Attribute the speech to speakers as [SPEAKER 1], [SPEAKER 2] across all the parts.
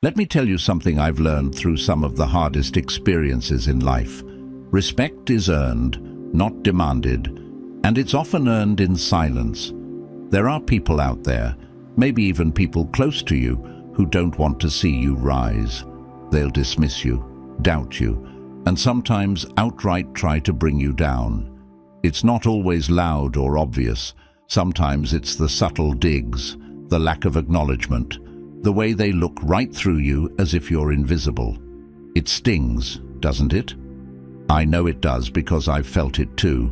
[SPEAKER 1] Let me tell you something I've learned through some of the hardest experiences in life. Respect is earned, not demanded, and it's often earned in silence. There are people out there, maybe even people close to you, who don't want to see you rise. They'll dismiss you, doubt you, and sometimes outright try to bring you down. It's not always loud or obvious. Sometimes it's the subtle digs, the lack of acknowledgement, the way they look right through you as if you're invisible. It stings, doesn't it? I know it does because I've felt it too.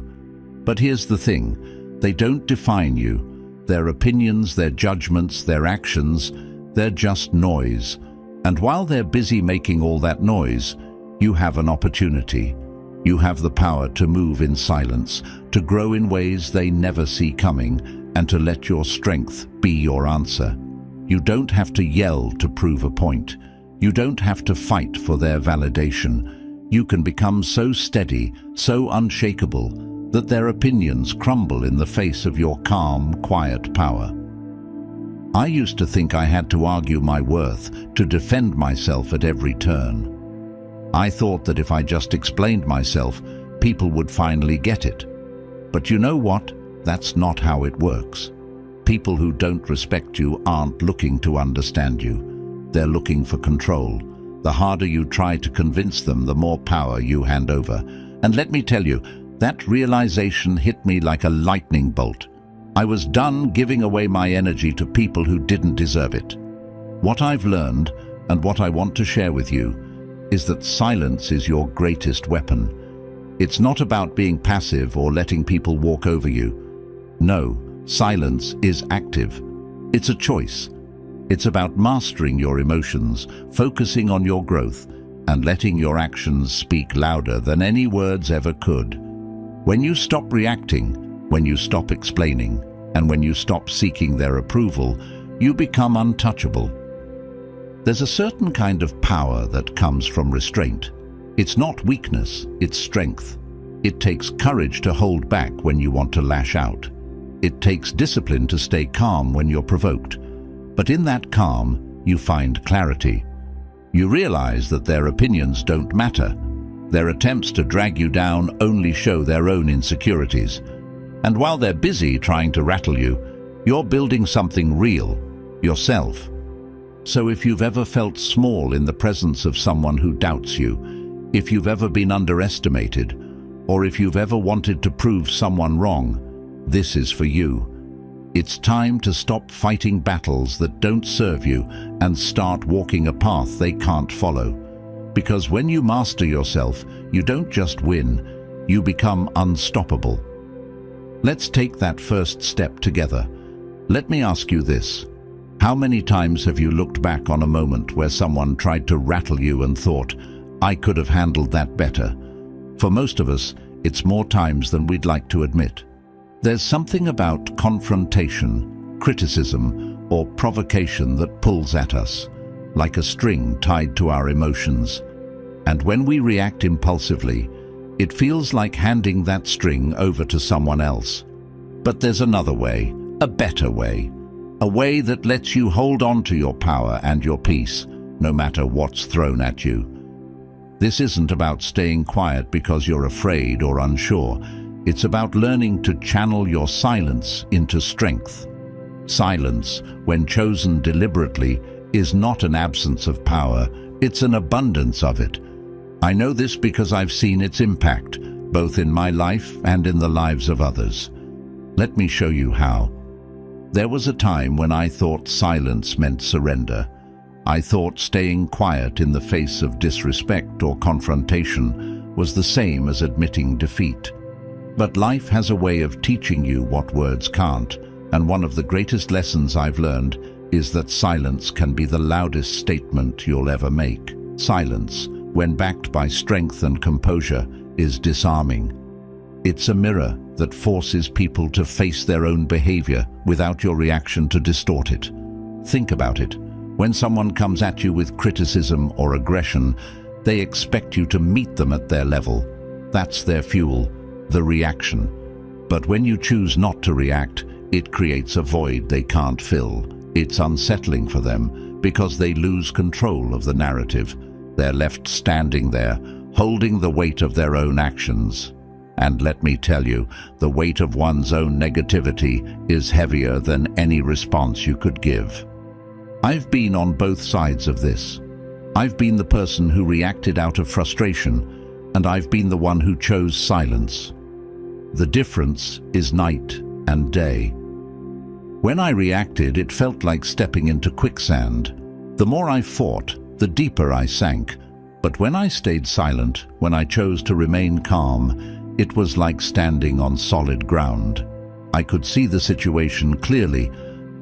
[SPEAKER 1] But here's the thing, they don't define you. Their opinions, their judgments, their actions, they're just noise. And while they're busy making all that noise, you have an opportunity. You have the power to move in silence, to grow in ways they never see coming, and to let your strength be your answer. You don't have to yell to prove a point. You don't have to fight for their validation. You can become so steady, so unshakable, that their opinions crumble in the face of your calm, quiet power. I used to think I had to argue my worth, to defend myself at every turn. I thought that if I just explained myself, people would finally get it. But you know what? That's not how it works. People who don't respect you aren't looking to understand you. They're looking for control. The harder you try to convince them, the more power you hand over. And let me tell you, that realization hit me like a lightning bolt. I was done giving away my energy to people who didn't deserve it. What I've learned, and what I want to share with you, is that silence is your greatest weapon. It's not about being passive or letting people walk over you. No, silence is active. It's a choice. It's about mastering your emotions, focusing on your growth, and letting your actions speak louder than any words ever could. When you stop reacting, when you stop explaining, and when you stop seeking their approval, you become untouchable. There's a certain kind of power that comes from restraint. It's not weakness, it's strength. It takes courage to hold back when you want to lash out. It takes discipline to stay calm when you're provoked. But in that calm, you find clarity. You realize that their opinions don't matter. Their attempts to drag you down only show their own insecurities. And while they're busy trying to rattle you, you're building something real, yourself. So if you've ever felt small in the presence of someone who doubts you, if you've ever been underestimated, or if you've ever wanted to prove someone wrong, this is for you. It's time to stop fighting battles that don't serve you and start walking a path they can't follow. Because when you master yourself, you don't just win, you become unstoppable. Let's take that first step together. Let me ask you this. How many times have you looked back on a moment where someone tried to rattle you and thought, I could have handled that better? For most of us, it's more times than we'd like to admit. There's something about confrontation, criticism, or provocation that pulls at us, like a string tied to our emotions. And when we react impulsively, it feels like handing that string over to someone else. But there's another way, a better way, a way that lets you hold on to your power and your peace, no matter what's thrown at you. This isn't about staying quiet because you're afraid or unsure. It's about learning to channel your silence into strength. Silence, when chosen deliberately, is not an absence of power, it's an abundance of it. I know this because I've seen its impact, both in my life and in the lives of others. Let me show you how. There was a time when I thought silence meant surrender. I thought staying quiet in the face of disrespect or confrontation was the same as admitting defeat. But life has a way of teaching you what words can't, and one of the greatest lessons I've learned is that silence can be the loudest statement you'll ever make. Silence, when backed by strength and composure, is disarming. It's a mirror that forces people to face their own behavior without your reaction to distort it. Think about it. When someone comes at you with criticism or aggression, they expect you to meet them at their level. That's their fuel, the reaction. But when you choose not to react, it creates a void they can't fill. It's unsettling for them because they lose control of the narrative. They're left standing there, holding the weight of their own actions. And let me tell you, the weight of one's own negativity is heavier than any response you could give. I've been on both sides of this. I've been the person who reacted out of frustration, and I've been the one who chose silence. The difference is night and day. When I reacted, it felt like stepping into quicksand. The more I fought, the deeper I sank. But when I stayed silent, when I chose to remain calm, it was like standing on solid ground. I could see the situation clearly,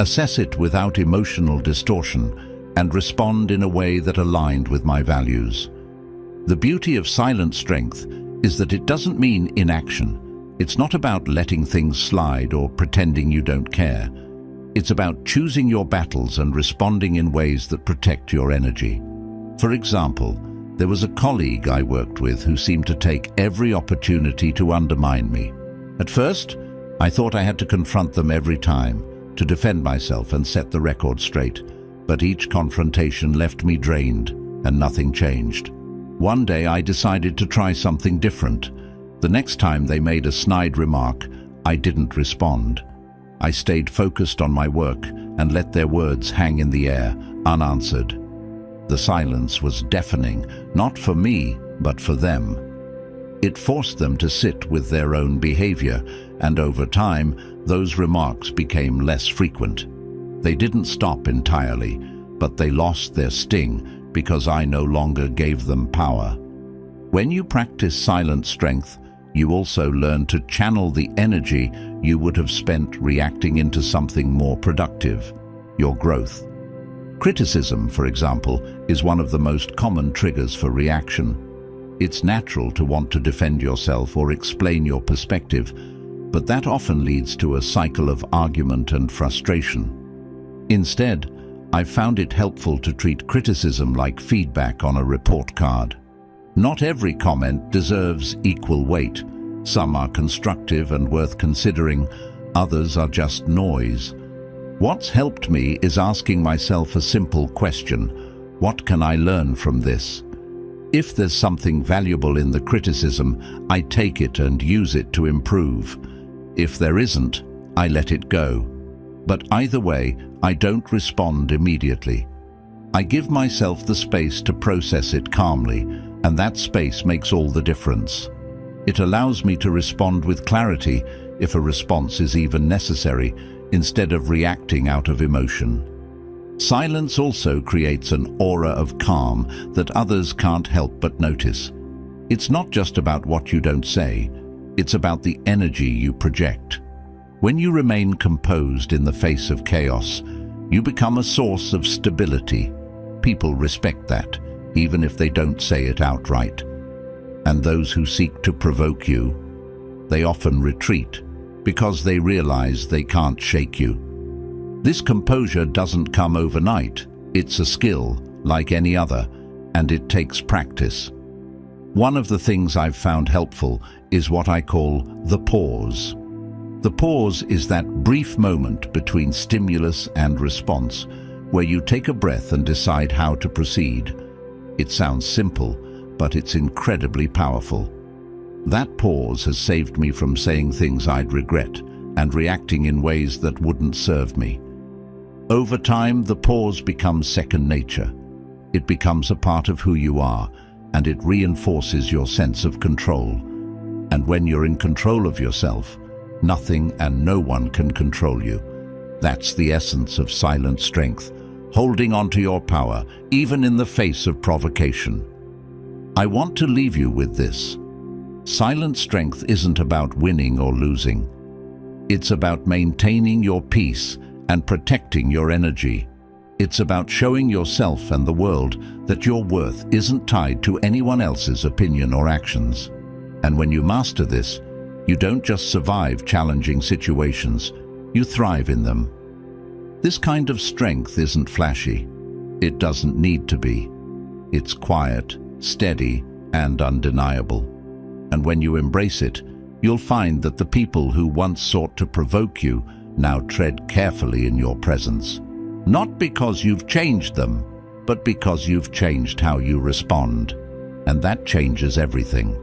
[SPEAKER 1] assess it without emotional distortion, and respond in a way that aligned with my values. The beauty of silent strength is that it doesn't mean inaction. It's not about letting things slide or pretending you don't care. It's about choosing your battles and responding in ways that protect your energy. For example, there was a colleague I worked with who seemed to take every opportunity to undermine me. At first, I thought I had to confront them every time, to defend myself and set the record straight. But each confrontation left me drained, and nothing changed. One day I decided to try something different. The next time they made a snide remark, I didn't respond. I stayed focused on my work and let their words hang in the air, unanswered. The silence was deafening, not for me, but for them. It forced them to sit with their own behavior, and over time, those remarks became less frequent. They didn't stop entirely, but they lost their sting because I no longer gave them power. When you practice silent strength, you also learn to channel the energy you would have spent reacting into something more productive, your growth. Criticism, for example, is one of the most common triggers for reaction. It's natural to want to defend yourself or explain your perspective, but that often leads to a cycle of argument and frustration. Instead, I've found it helpful to treat criticism like feedback on a report card. Not every comment deserves equal weight. Some are constructive and worth considering, others are just noise. What's helped me is asking myself a simple question: what can I learn from this? If there's something valuable in the criticism, I take it and use it to improve. If there isn't, I let it go. But either way, I don't respond immediately. I give myself the space to process it calmly, and that space makes all the difference. It allows me to respond with clarity if a response is even necessary, instead of reacting out of emotion. Silence also creates an aura of calm that others can't help but notice. It's not just about what you don't say, it's about the energy you project. When you remain composed in the face of chaos, you become a source of stability. People respect that, even if they don't say it outright. And those who seek to provoke you, they often retreat because they realize they can't shake you. This composure doesn't come overnight. It's a skill, like any other, and it takes practice. One of the things I've found helpful is what I call the pause. The pause is that brief moment between stimulus and response, where you take a breath and decide how to proceed. It sounds simple, but it's incredibly powerful. That pause has saved me from saying things I'd regret and reacting in ways that wouldn't serve me. Over time, the pause becomes second nature. It becomes a part of who you are, and it reinforces your sense of control. And when you're in control of yourself, nothing and no one can control you. That's the essence of silent strength, holding on to your power, even in the face of provocation. I want to leave you with this. Silent strength isn't about winning or losing. It's about maintaining your peace and protecting your energy. It's about showing yourself and the world that your worth isn't tied to anyone else's opinion or actions. And when you master this, you don't just survive challenging situations, you thrive in them. This kind of strength isn't flashy. It doesn't need to be. It's quiet, steady, and undeniable. And when you embrace it, you'll find that the people who once sought to provoke you now tread carefully in your presence. Not because you've changed them, but because you've changed how you respond. And that changes everything.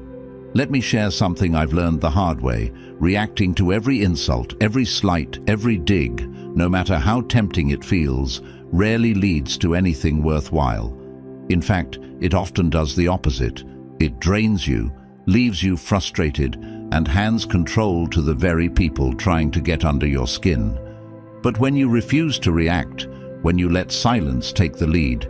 [SPEAKER 1] Let me share something I've learned the hard way. Reacting to every insult, every slight, every dig, no matter how tempting it feels, rarely leads to anything worthwhile. In fact, it often does the opposite. It drains you, leaves you frustrated, and hands control to the very people trying to get under your skin. But when you refuse to react, when you let silence take the lead,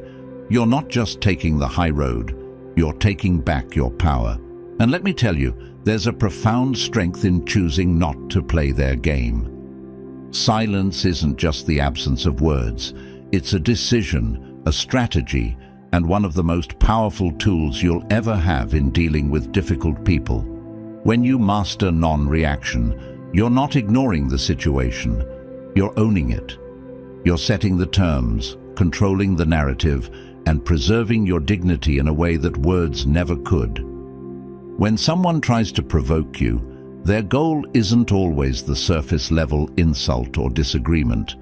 [SPEAKER 1] you're not just taking the high road, you're taking back your power. And let me tell you, there's a profound strength in choosing not to play their game. Silence isn't just the absence of words. It's a decision, a strategy, and one of the most powerful tools you'll ever have in dealing with difficult people. When you master non-reaction, you're not ignoring the situation, you're owning it. You're setting the terms, controlling the narrative, and preserving your dignity in a way that words never could. When someone tries to provoke you, their goal isn't always the surface-level insult or disagreement.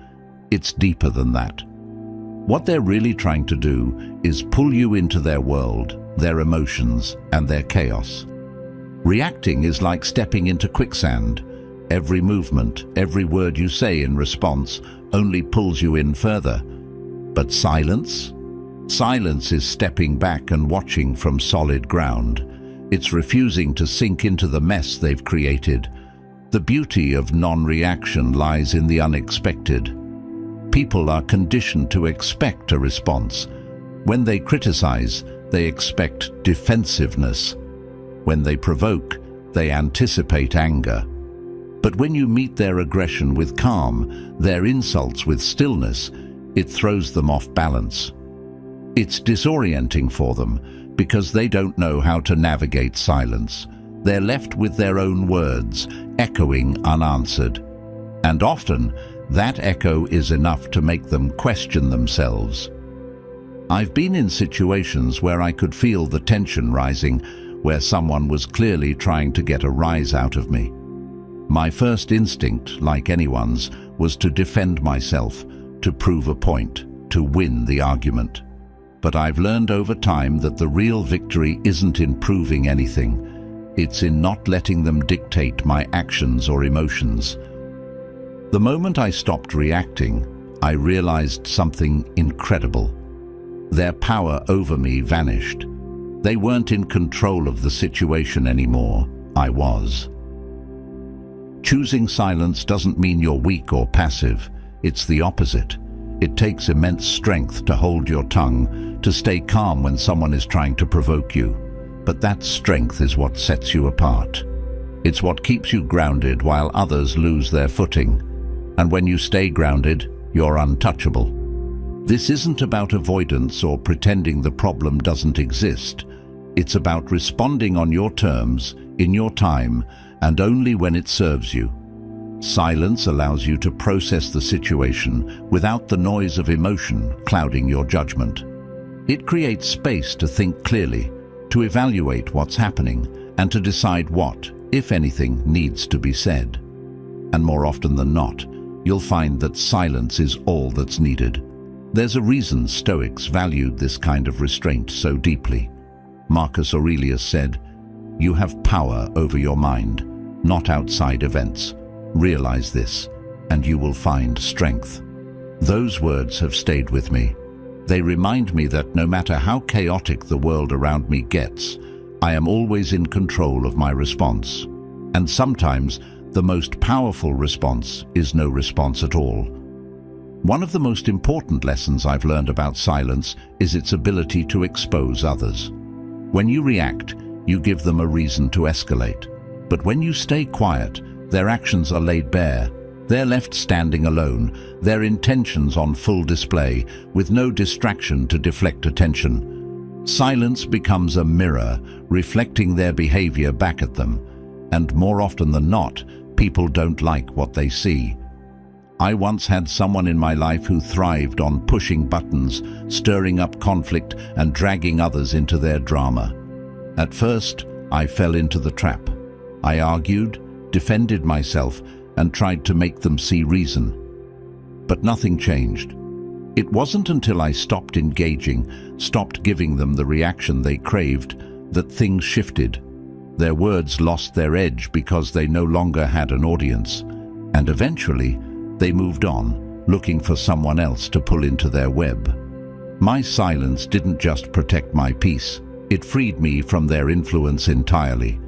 [SPEAKER 1] It's deeper than that. What they're really trying to do is pull you into their world, their emotions, and their chaos. Reacting is like stepping into quicksand. Every movement, every word you say in response only pulls you in further. But silence? Silence is stepping back and watching from solid ground. It's refusing to sink into the mess they've created. The beauty of non-reaction lies in the unexpected. People are conditioned to expect a response. When they criticize, they expect defensiveness. When they provoke, they anticipate anger. But when you meet their aggression with calm, their insults with stillness, it throws them off balance. It's disorienting for them because they don't know how to navigate silence. They're left with their own words, echoing unanswered. And often, that echo is enough to make them question themselves. I've been in situations where I could feel the tension rising, where someone was clearly trying to get a rise out of me. My first instinct, like anyone's, was to defend myself, to prove a point, to win the argument. But I've learned over time that the real victory isn't in proving anything. It's in not letting them dictate my actions or emotions. The moment I stopped reacting, I realized something incredible. Their power over me vanished. They weren't in control of the situation anymore. I was. Choosing silence doesn't mean you're weak or passive. It's the opposite. It takes immense strength to hold your tongue, to stay calm when someone is trying to provoke you. But that strength is what sets you apart. It's what keeps you grounded while others lose their footing. And when you stay grounded, you're untouchable. This isn't about avoidance or pretending the problem doesn't exist. It's about responding on your terms, in your time, and only when it serves you. Silence allows you to process the situation without the noise of emotion clouding your judgment. It creates space to think clearly, to evaluate what's happening, and to decide what, if anything, needs to be said. And more often than not, you'll find that silence is all that's needed. There's a reason Stoics valued this kind of restraint so deeply. Marcus Aurelius said, "You have power over your mind, not outside events. Realize this, and you will find strength." Those words have stayed with me. They remind me that no matter how chaotic the world around me gets, I am always in control of my response. And sometimes, the most powerful response is no response at all. One of the most important lessons I've learned about silence is its ability to expose others. When you react, you give them a reason to escalate. But when you stay quiet, their actions are laid bare. They're left standing alone, their intentions on full display, with no distraction to deflect attention. Silence becomes a mirror, reflecting their behavior back at them. And more often than not, people don't like what they see. I once had someone in my life who thrived on pushing buttons, stirring up conflict, and dragging others into their drama. At first, I fell into the trap. I argued, defended myself, and tried to make them see reason. But nothing changed. It wasn't until I stopped engaging, stopped giving them the reaction they craved, that things shifted. Their words lost their edge because they no longer had an audience. And eventually, they moved on, looking for someone else to pull into their web. My silence didn't just protect my peace, it freed me from their influence entirely.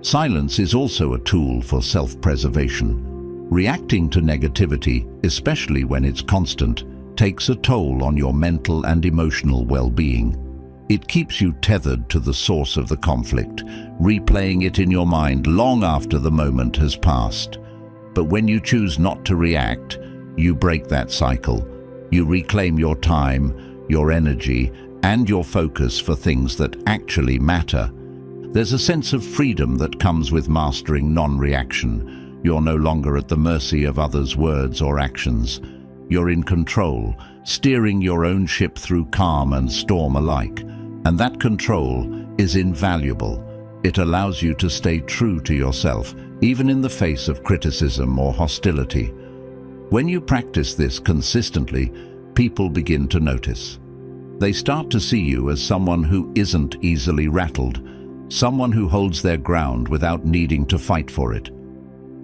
[SPEAKER 1] Silence is also a tool for self-preservation. Reacting to negativity, especially when it's constant, takes a toll on your mental and emotional well-being. It keeps you tethered to the source of the conflict, replaying it in your mind long after the moment has passed. But when you choose not to react, you break that cycle. You reclaim your time, your energy, and your focus for things that actually matter. There's a sense of freedom that comes with mastering non-reaction. You're no longer at the mercy of others' words or actions. You're in control, steering your own ship through calm and storm alike. And that control is invaluable. It allows you to stay true to yourself, even in the face of criticism or hostility. When you practice this consistently, people begin to notice. They start to see you as someone who isn't easily rattled, someone who holds their ground without needing to fight for it.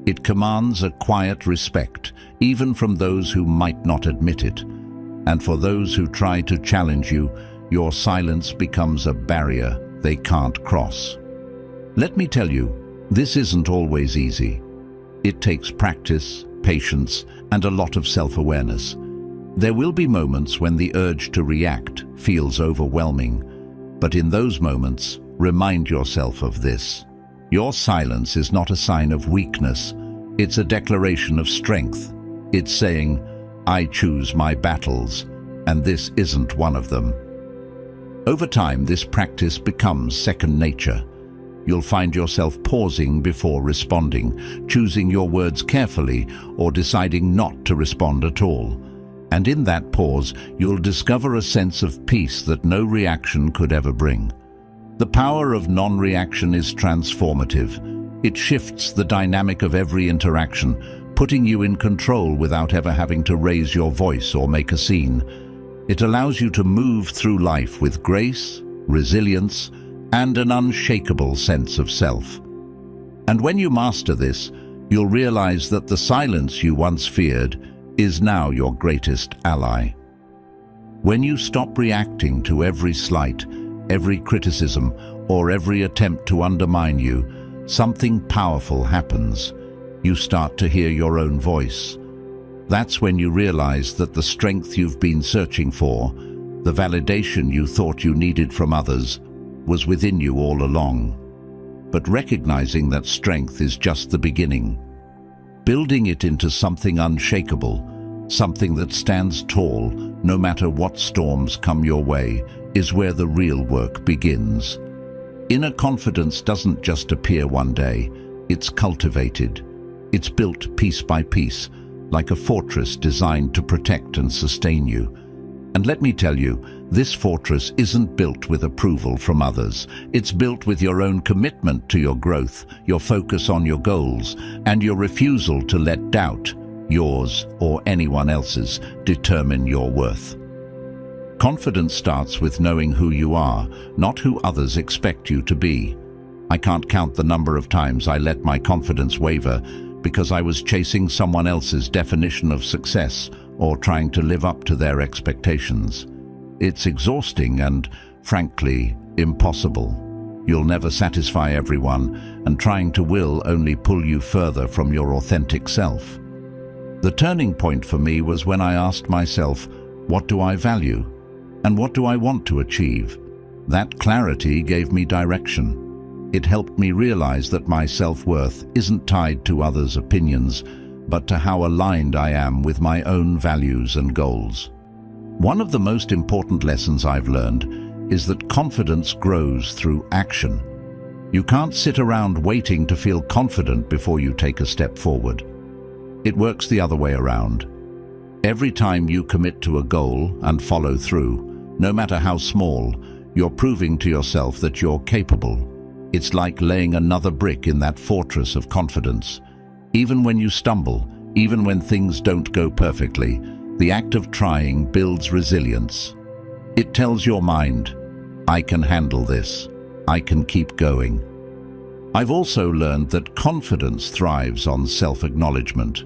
[SPEAKER 1] It commands a quiet respect, even from those who might not admit it. And for those who try to challenge you, your silence becomes a barrier they can't cross. Let me tell you, this isn't always easy. It takes practice, patience, and a lot of self-awareness. There will be moments when the urge to react feels overwhelming, but in those moments, remind yourself of this. Your silence is not a sign of weakness. It's a declaration of strength. It's saying, I choose my battles, and this isn't one of them. Over time, this practice becomes second nature. You'll find yourself pausing before responding, choosing your words carefully, or deciding not to respond at all. And in that pause, you'll discover a sense of peace that no reaction could ever bring. The power of non-reaction is transformative. It shifts the dynamic of every interaction, putting you in control without ever having to raise your voice or make a scene. It allows you to move through life with grace, resilience, and an unshakable sense of self. And when you master this, you'll realize that the silence you once feared is now your greatest ally. When you stop reacting to every slight, every criticism, or every attempt to undermine you, something powerful happens. You start to hear your own voice. That's when you realize that the strength you've been searching for, the validation you thought you needed from others, was within you all along. But recognizing that strength is just the beginning. Building it into something unshakable, something that stands tall, no matter what storms come your way, is where the real work begins. Inner confidence doesn't just appear one day, it's cultivated. It's built piece by piece, like a fortress designed to protect and sustain you. And let me tell you, this fortress isn't built with approval from others. It's built with your own commitment to your growth, your focus on your goals, and your refusal to let doubt, yours or anyone else's, determine your worth. Confidence starts with knowing who you are, not who others expect you to be. I can't count the number of times I let my confidence waver because I was chasing someone else's definition of success or trying to live up to their expectations. It's exhausting and, frankly, impossible. You'll never satisfy everyone, and trying to will only pull you further from your authentic self. The turning point for me was when I asked myself, what do I value? And what do I want to achieve? That clarity gave me direction. It helped me realize that my self-worth isn't tied to others' opinions, but to how aligned I am with my own values and goals. One of the most important lessons I've learned is that confidence grows through action. You can't sit around waiting to feel confident before you take a step forward. It works the other way around. Every time you commit to a goal and follow through, no matter how small, you're proving to yourself that you're capable. It's like laying another brick in that fortress of confidence. Even when you stumble, even when things don't go perfectly, The act of trying builds resilience. It tells your mind, I can handle this. I can keep going. I've also learned that confidence thrives on self-acknowledgement.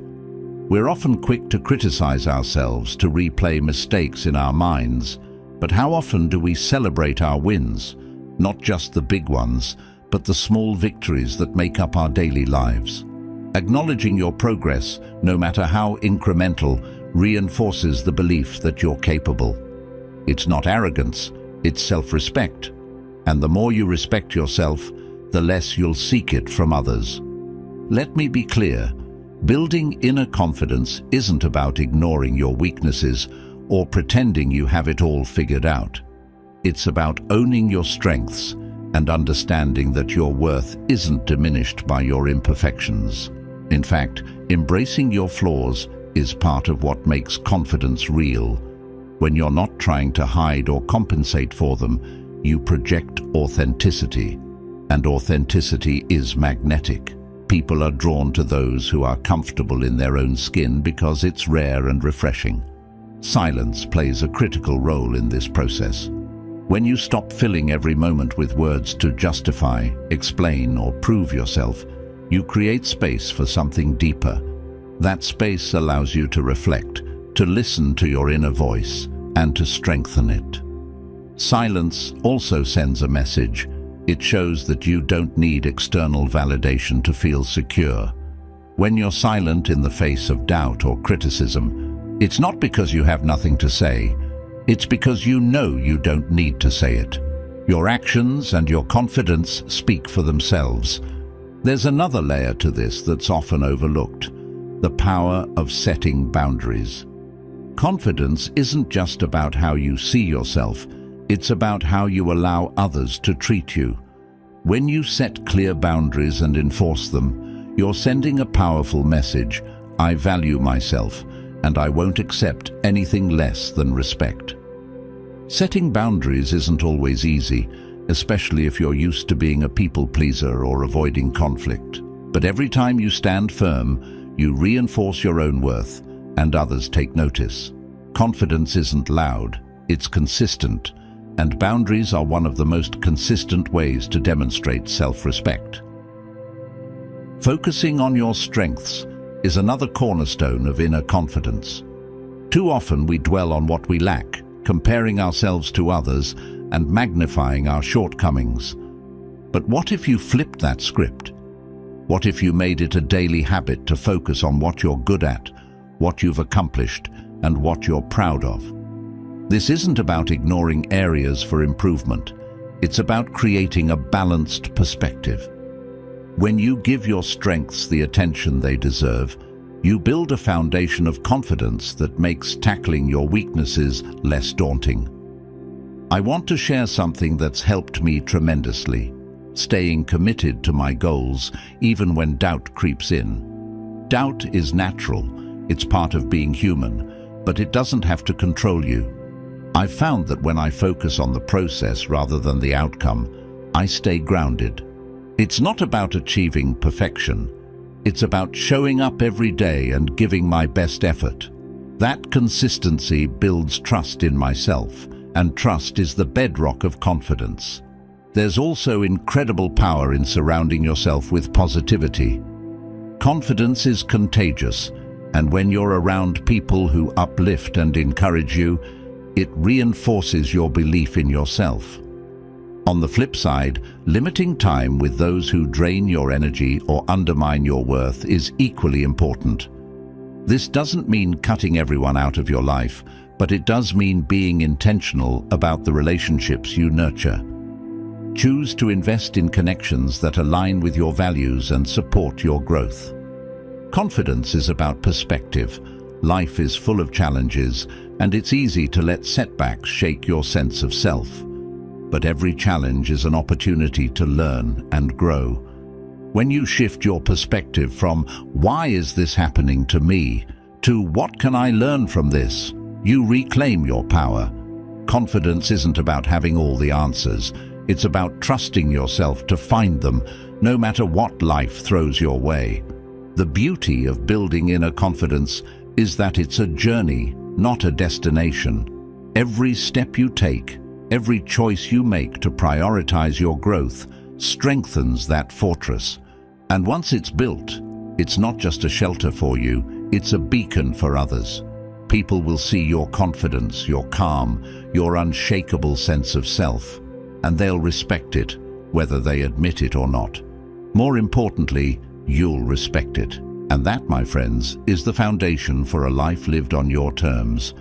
[SPEAKER 1] We're often quick to criticize ourselves, to replay mistakes in our minds, but how often do we celebrate our wins? Not just the big ones, but the small victories that make up our daily lives. Acknowledging your progress, no matter how incremental, reinforces the belief that you're capable. It's not arrogance, it's self-respect. And the more you respect yourself, the less you'll seek it from others. Let me be clear, building inner confidence isn't about ignoring your weaknesses or pretending you have it all figured out. It's about owning your strengths and understanding that your worth isn't diminished by your imperfections. In fact, embracing your flaws is part of what makes confidence real. When you're not trying to hide or compensate for them, you project authenticity. And authenticity is magnetic. People are drawn to those who are comfortable in their own skin because it's rare and refreshing. Silence plays a critical role in this process. When you stop filling every moment with words to justify, explain, or prove yourself, you create space for something deeper. That space allows you to reflect, to listen to your inner voice, and to strengthen it. Silence also sends a message. It shows that you don't need external validation to feel secure. When you're silent in the face of doubt or criticism, it's not because you have nothing to say. It's because you know you don't need to say it. Your actions and your confidence speak for themselves. There's another layer to this that's often overlooked: the power of setting boundaries. Confidence isn't just about how you see yourself, it's about how you allow others to treat you. When you set clear boundaries and enforce them, you're sending a powerful message: I value myself, and I won't accept anything less than respect. Setting boundaries isn't always easy, especially if you're used to being a people pleaser or avoiding conflict. But every time you stand firm, you reinforce your own worth, and others take notice. Confidence isn't loud, it's consistent, and boundaries are one of the most consistent ways to demonstrate self-respect. Focusing on your strengths is another cornerstone of inner confidence. Too often we dwell on what we lack, comparing ourselves to others and magnifying our shortcomings. But what if you flipped that script? What if you made it a daily habit to focus on what you're good at, what you've accomplished, and what you're proud of? This isn't about ignoring areas for improvement. It's about creating a balanced perspective. When you give your strengths the attention they deserve, you build a foundation of confidence that makes tackling your weaknesses less daunting. I want to share something that's helped me tremendously: staying committed to my goals even when doubt creeps in. Doubt is natural, it's part of being human, but it doesn't have to control you. I've found that when I focus on the process rather than the outcome, I stay grounded. It's not about achieving perfection. It's about showing up every day and giving my best effort. That consistency builds trust in myself, and trust is the bedrock of confidence. There's also incredible power in surrounding yourself with positivity. Confidence is contagious, and when you're around people who uplift and encourage you, it reinforces your belief in yourself. On the flip side, limiting time with those who drain your energy or undermine your worth is equally important. This doesn't mean cutting everyone out of your life, but it does mean being intentional about the relationships you nurture. Choose to invest in connections that align with your values and support your growth. Confidence is about perspective. Life is full of challenges, and it's easy to let setbacks shake your sense of self. But every challenge is an opportunity to learn and grow. When you shift your perspective from "why is this happening to me" to "what can I learn from this?" you reclaim your power. Confidence isn't about having all the answers. It's about trusting yourself to find them, no matter what life throws your way. The beauty of building inner confidence is that it's a journey, not a destination. Every step you take, every choice you make to prioritize your growth strengthens that fortress. And once it's built, it's not just a shelter for you, it's a beacon for others. People will see your confidence, your calm, your unshakable sense of self, and they'll respect it, whether they admit it or not. More importantly, you'll respect it. And that, my friends, is the foundation for a life lived on your terms.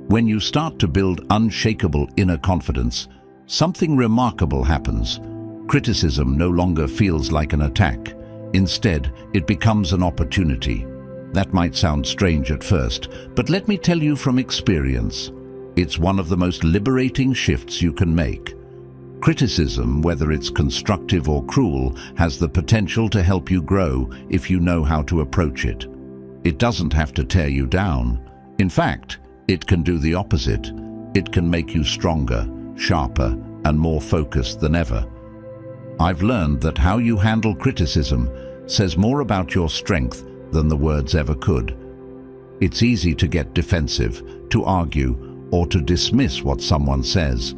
[SPEAKER 1] When you start to build unshakable inner confidence, something remarkable happens. Criticism no longer feels like an attack. Instead, it becomes an opportunity. That might sound strange at first, but let me tell you from experience, it's one of the most liberating shifts you can make. Criticism, whether it's constructive or cruel, has the potential to help you grow if you know how to approach it. It doesn't have to tear you down. In fact, it can do the opposite. It can make you stronger, sharper, and more focused than ever. I've learned that how you handle criticism says more about your strength than the words ever could. It's easy to get defensive, to argue, or to dismiss what someone says.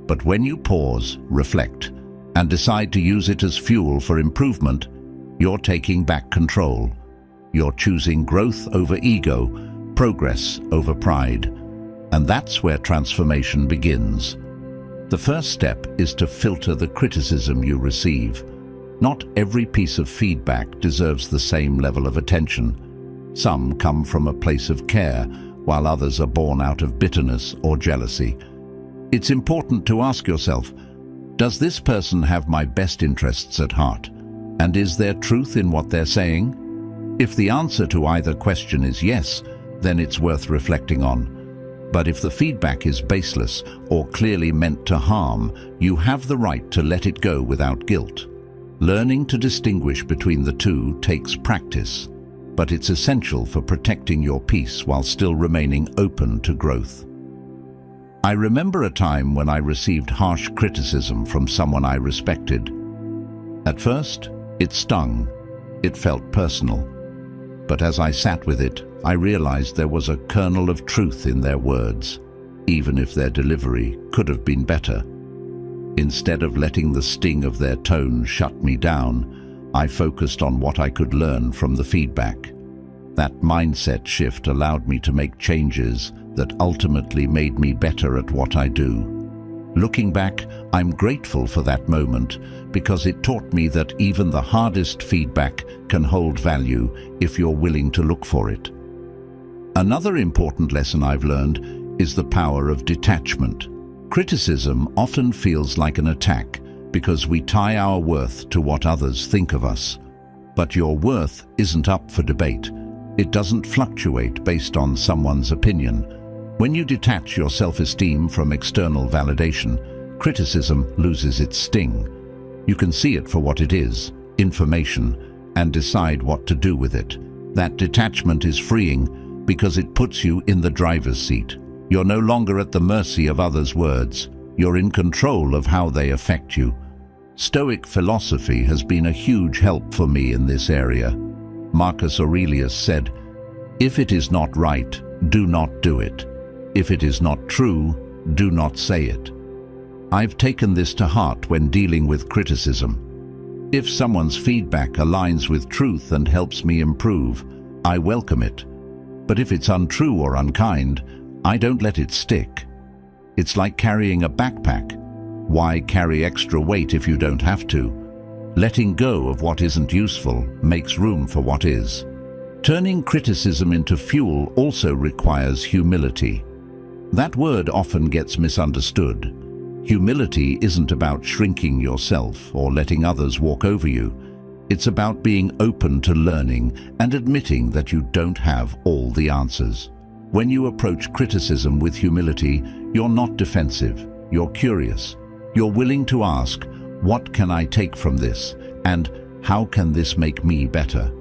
[SPEAKER 1] But when you pause, reflect, and decide to use it as fuel for improvement, you're taking back control. You're choosing growth over ego, progress over pride. And that's where transformation begins. The first step is to filter the criticism you receive. Not every piece of feedback deserves the same level of attention. Some come from a place of care, while others are born out of bitterness or jealousy. It's important to ask yourself, does this person have my best interests at heart? And is there truth in what they're saying? If the answer to either question is yes, then it's worth reflecting on. But if the feedback is baseless or clearly meant to harm, you have the right to let it go without guilt. Learning to distinguish between the two takes practice, but it's essential for protecting your peace while still remaining open to growth. I remember a time when I received harsh criticism from someone I respected. At first, it stung. It felt personal. But as I sat with it, I realized there was a kernel of truth in their words, even if their delivery could have been better. Instead of letting the sting of their tone shut me down, I focused on what I could learn from the feedback. That mindset shift allowed me to make changes that ultimately made me better at what I do. Looking back, I'm grateful for that moment because it taught me that even the hardest feedback can hold value if you're willing to look for it. Another important lesson I've learned is the power of detachment. Criticism often feels like an attack because we tie our worth to what others think of us. But your worth isn't up for debate. It doesn't fluctuate based on someone's opinion. When you detach your self-esteem from external validation, criticism loses its sting. You can see it for what it is, information, and decide what to do with it. That detachment is freeing because it puts you in the driver's seat. You're no longer at the mercy of others' words. You're in control of how they affect you. Stoic philosophy has been a huge help for me in this area. Marcus Aurelius said, "If it is not right, do not do it. If it is not true, do not say it." I've taken this to heart when dealing with criticism. If someone's feedback aligns with truth and helps me improve, I welcome it. But if it's untrue or unkind, I don't let it stick. It's like carrying a backpack. Why carry extra weight if you don't have to? Letting go of what isn't useful makes room for what is. Turning criticism into fuel also requires humility. That word often gets misunderstood. Humility isn't about shrinking yourself or letting others walk over you. It's about being open to learning and admitting that you don't have all the answers. When you approach criticism with humility, you're not defensive, you're curious. You're willing to ask, what can I take from this? And how can this make me better?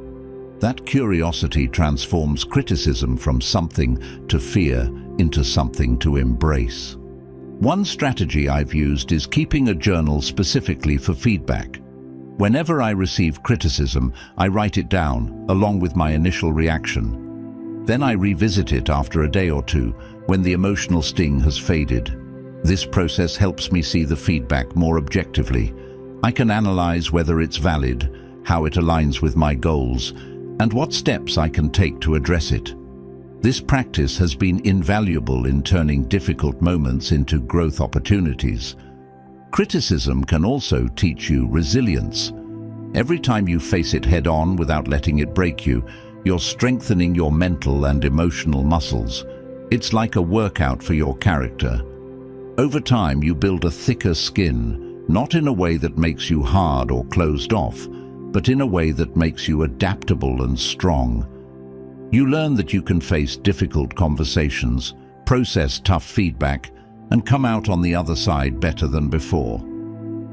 [SPEAKER 1] That curiosity transforms criticism from something to fear into something to embrace. One strategy I've used is keeping a journal specifically for feedback. Whenever I receive criticism, I write it down, along with my initial reaction. Then I revisit it after a day or two when the emotional sting has faded. This process helps me see the feedback more objectively. I can analyze whether it's valid, how it aligns with my goals, and what steps I can take to address it. This practice has been invaluable in turning difficult moments into growth opportunities. Criticism can also teach you resilience. Every time you face it head-on without letting it break you, you're strengthening your mental and emotional muscles. It's like a workout for your character. Over time, you build a thicker skin, not in a way that makes you hard or closed off, but in a way that makes you adaptable and strong. You learn that you can face difficult conversations, process tough feedback, and come out on the other side better than before.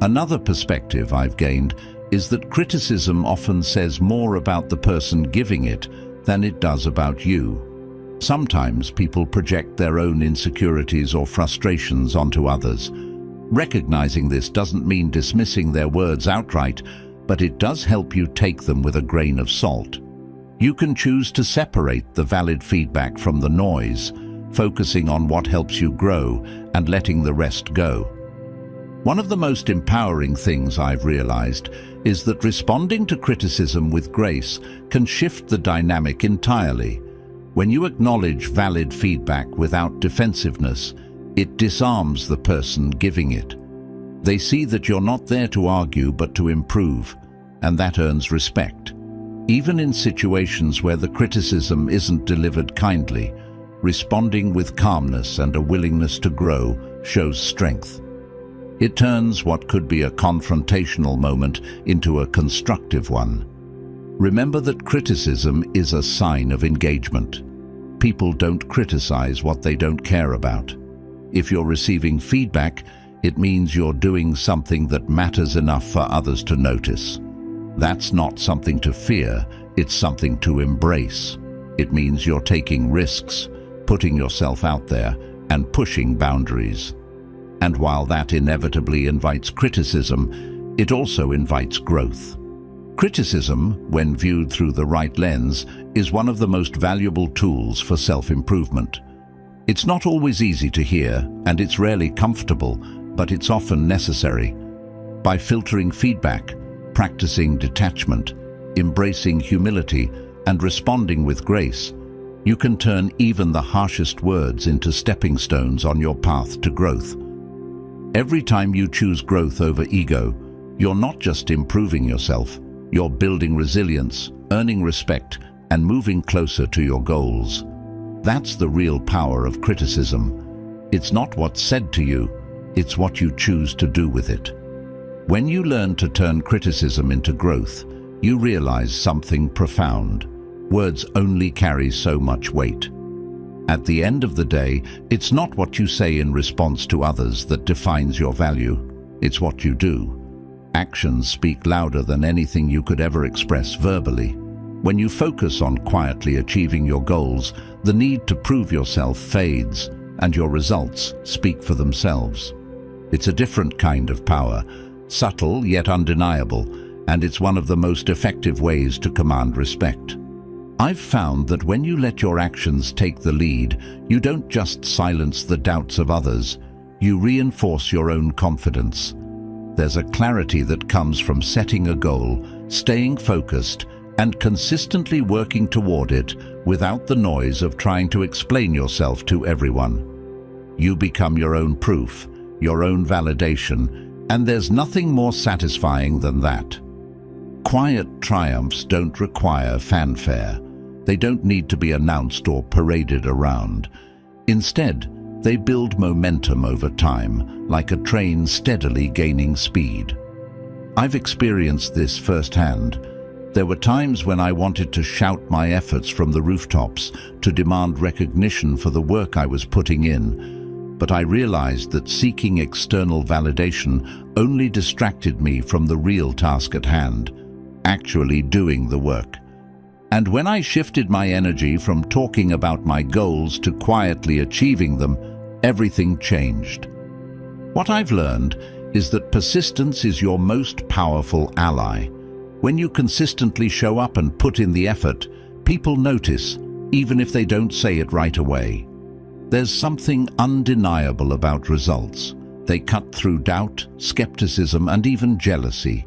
[SPEAKER 1] Another perspective I've gained is that criticism often says more about the person giving it than it does about you. Sometimes people project their own insecurities or frustrations onto others. Recognizing this doesn't mean dismissing their words outright, but it does help you take them with a grain of salt. You can choose to separate the valid feedback from the noise, focusing on what helps you grow and letting the rest go. One of the most empowering things I've realized is that responding to criticism with grace can shift the dynamic entirely. When you acknowledge valid feedback without defensiveness, it disarms the person giving it. They see that you're not there to argue but to improve, and that earns respect. Even in situations where the criticism isn't delivered kindly, responding with calmness and a willingness to grow shows strength. It turns what could be a confrontational moment into a constructive one. Remember that criticism is a sign of engagement. People don't criticize what they don't care about. If you're receiving feedback, it means you're doing something that matters enough for others to notice. That's not something to fear, it's something to embrace. It means you're taking risks, putting yourself out there, and pushing boundaries. And while that inevitably invites criticism, it also invites growth. Criticism, when viewed through the right lens, is one of the most valuable tools for self-improvement. It's not always easy to hear, and it's rarely comfortable, but it's often necessary. By filtering feedback, practicing detachment, embracing humility, and responding with grace, you can turn even the harshest words into stepping stones on your path to growth. Every time you choose growth over ego, you're not just improving yourself, you're building resilience, earning respect, and moving closer to your goals. That's the real power of criticism. It's not what's said to you, it's what you choose to do with it. When you learn to turn criticism into growth, you realize something profound. Words only carry so much weight. At the end of the day, it's not what you say in response to others that defines your value. It's what you do. Actions speak louder than anything you could ever express verbally. When you focus on quietly achieving your goals, the need to prove yourself fades, and your results speak for themselves. It's a different kind of power, subtle yet undeniable, and it's one of the most effective ways to command respect. I've found that when you let your actions take the lead, you don't just silence the doubts of others, you reinforce your own confidence. There's a clarity that comes from setting a goal, staying focused, and consistently working toward it without the noise of trying to explain yourself to everyone. You become your own proof, your own validation, and there's nothing more satisfying than that. Quiet triumphs don't require fanfare. They don't need to be announced or paraded around. Instead, they build momentum over time, like a train steadily gaining speed. I've experienced this firsthand. There were times when I wanted to shout my efforts from the rooftops to demand recognition for the work I was putting in, but I realized that seeking external validation only distracted me from the real task at hand, actually doing the work. And when I shifted my energy from talking about my goals to quietly achieving them, everything changed. What I've learned is that persistence is your most powerful ally. When you consistently show up and put in the effort, people notice, even if they don't say it right away. There's something undeniable about results. They cut through doubt, skepticism, and even jealousy.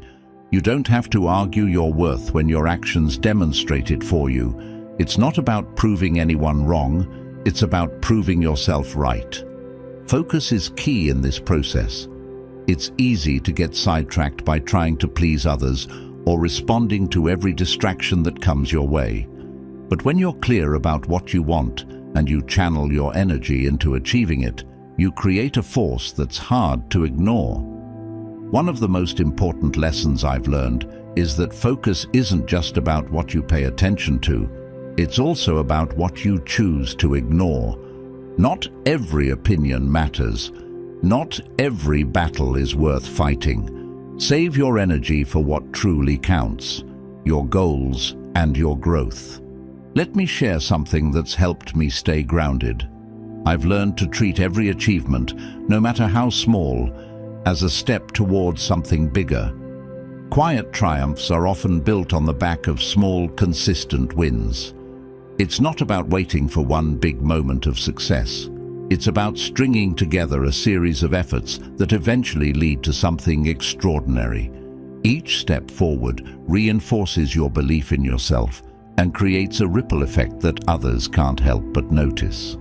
[SPEAKER 1] You don't have to argue your worth when your actions demonstrate it for you. It's not about proving anyone wrong, it's about proving yourself right. Focus is key in this process. It's easy to get sidetracked by trying to please others or responding to every distraction that comes your way. But when you're clear about what you want and you channel your energy into achieving it, you create a force that's hard to ignore. One of the most important lessons I've learned is that focus isn't just about what you pay attention to, it's also about what you choose to ignore. Not every opinion matters. Not every battle is worth fighting. Save your energy for what truly counts, your goals and your growth. Let me share something that's helped me stay grounded. I've learned to treat every achievement, no matter how small, as a step towards something bigger. Quiet triumphs are often built on the back of small, consistent wins. It's not about waiting for one big moment of success. It's about stringing together a series of efforts that eventually lead to something extraordinary. Each step forward reinforces your belief in yourself and creates a ripple effect that others can't help but notice.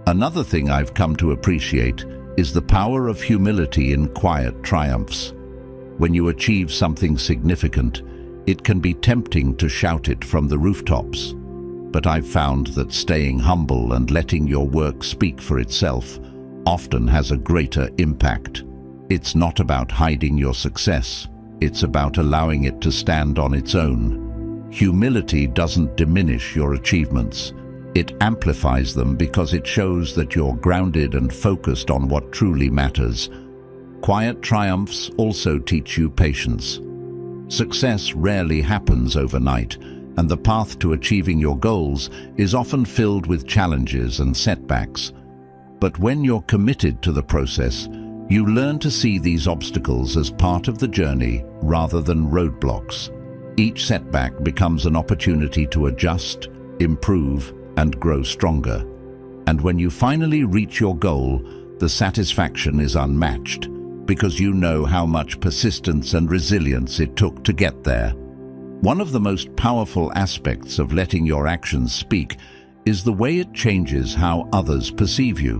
[SPEAKER 1] Another thing I've come to appreciate is the power of humility in quiet triumphs. When you achieve something significant, it can be tempting to shout it from the rooftops. But I've found that staying humble and letting your work speak for itself often has a greater impact. It's not about hiding your success, it's about allowing it to stand on its own. Humility doesn't diminish your achievements. It amplifies them because it shows that you're grounded and focused on what truly matters. Quiet triumphs also teach you patience. Success rarely happens overnight, and the path to achieving your goals is often filled with challenges and setbacks. But when you're committed to the process, you learn to see these obstacles as part of the journey rather than roadblocks. Each setback becomes an opportunity to adjust, improve, and grow stronger. And when you finally reach your goal, the satisfaction is unmatched, because you know how much persistence and resilience it took to get there. One of the most powerful aspects of letting your actions speak is the way it changes how others perceive you.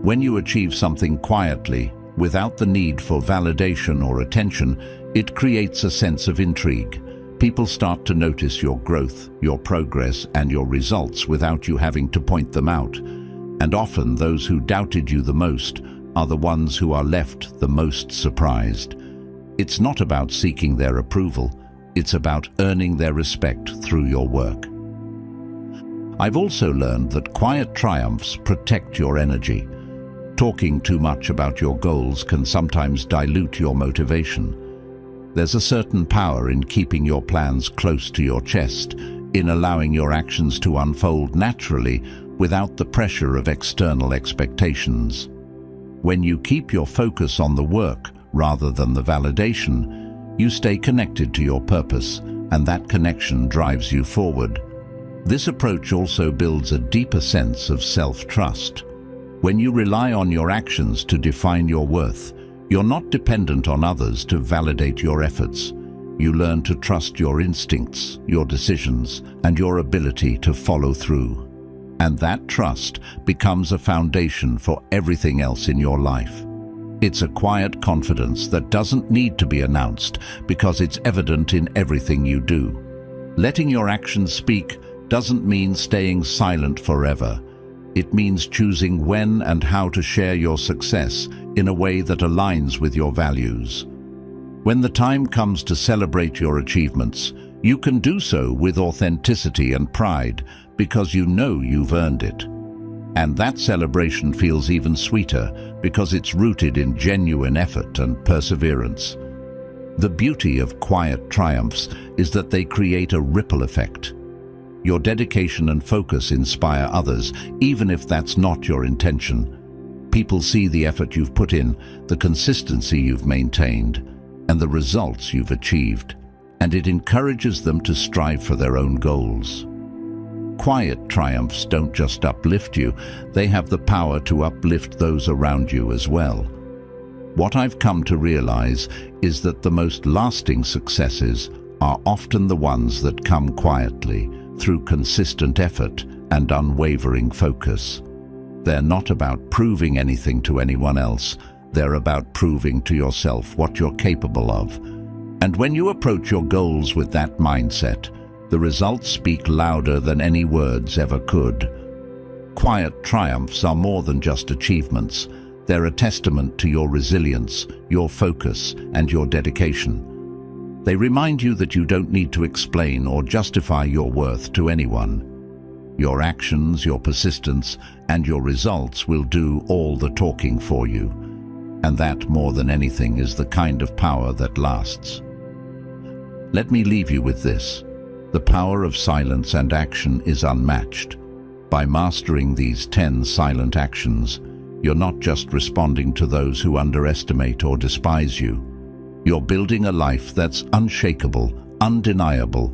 [SPEAKER 1] When you achieve something quietly, without the need for validation or attention, it creates a sense of intrigue. People start to notice your growth, your progress, and your results without you having to point them out. And often those who doubted you the most are the ones who are left the most surprised. It's not about seeking their approval, it's about earning their respect through your work. I've also learned that quiet triumphs protect your energy. Talking too much about your goals can sometimes dilute your motivation. There's a certain power in keeping your plans close to your chest, in allowing your actions to unfold naturally without the pressure of external expectations. When you keep your focus on the work rather than the validation, you stay connected to your purpose, and that connection drives you forward. This approach also builds a deeper sense of self-trust. When you rely on your actions to define your worth, you're not dependent on others to validate your efforts. You learn to trust your instincts, your decisions, and your ability to follow through. And that trust becomes a foundation for everything else in your life. It's a quiet confidence that doesn't need to be announced because it's evident in everything you do. Letting your actions speak doesn't mean staying silent forever. It means choosing when and how to share your success in a way that aligns with your values. When the time comes to celebrate your achievements, you can do so with authenticity and pride because you know you've earned it. And that celebration feels even sweeter because it's rooted in genuine effort and perseverance. The beauty of quiet triumphs is that they create a ripple effect. Your dedication and focus inspire others, even if that's not your intention. People see the effort you've put in, the consistency you've maintained, and the results you've achieved, and it encourages them to strive for their own goals. Quiet triumphs don't just uplift you, they have the power to uplift those around you as well. What I've come to realize is that the most lasting successes are often the ones that come quietly, through consistent effort and unwavering focus. They're not about proving anything to anyone else, they're about proving to yourself what you're capable of. And when you approach your goals with that mindset, the results speak louder than any words ever could. Quiet triumphs are more than just achievements. They're a testament to your resilience, your focus, and your dedication. They remind you that you don't need to explain or justify your worth to anyone. Your actions, your persistence, and your results will do all the talking for you. And that, more than anything, is the kind of power that lasts. Let me leave you with this. The power of silence and action is unmatched. By mastering these 10 silent actions, you're not just responding to those who underestimate or despise you. You're building a life that's unshakable, undeniable,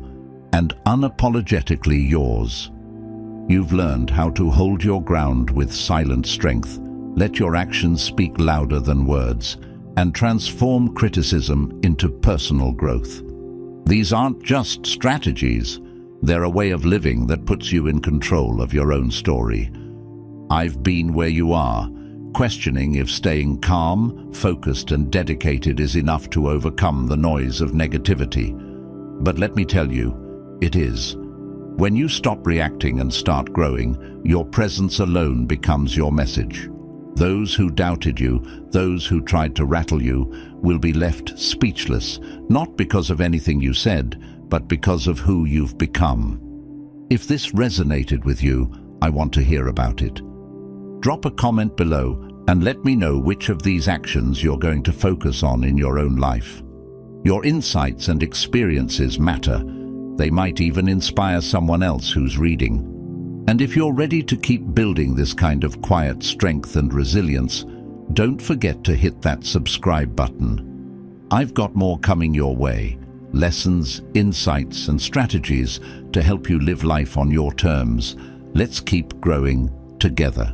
[SPEAKER 1] and unapologetically yours. You've learned how to hold your ground with silent strength, let your actions speak louder than words, and transform criticism into personal growth. These aren't just strategies, they're a way of living that puts you in control of your own story. I've been where you are, questioning if staying calm, focused, and dedicated is enough to overcome the noise of negativity. But let me tell you, it is. When you stop reacting and start growing, your presence alone becomes your message. Those who doubted you, those who tried to rattle you, will be left speechless, not because of anything you said, but because of who you've become. If this resonated with you, I want to hear about it. Drop a comment below and let me know which of these actions you're going to focus on in your own life. Your insights and experiences matter. They might even inspire someone else who's reading. And if you're ready to keep building this kind of quiet strength and resilience, don't forget to hit that subscribe button. I've got more coming your way. Lessons, insights, and strategies to help you live life on your terms. Let's keep growing together.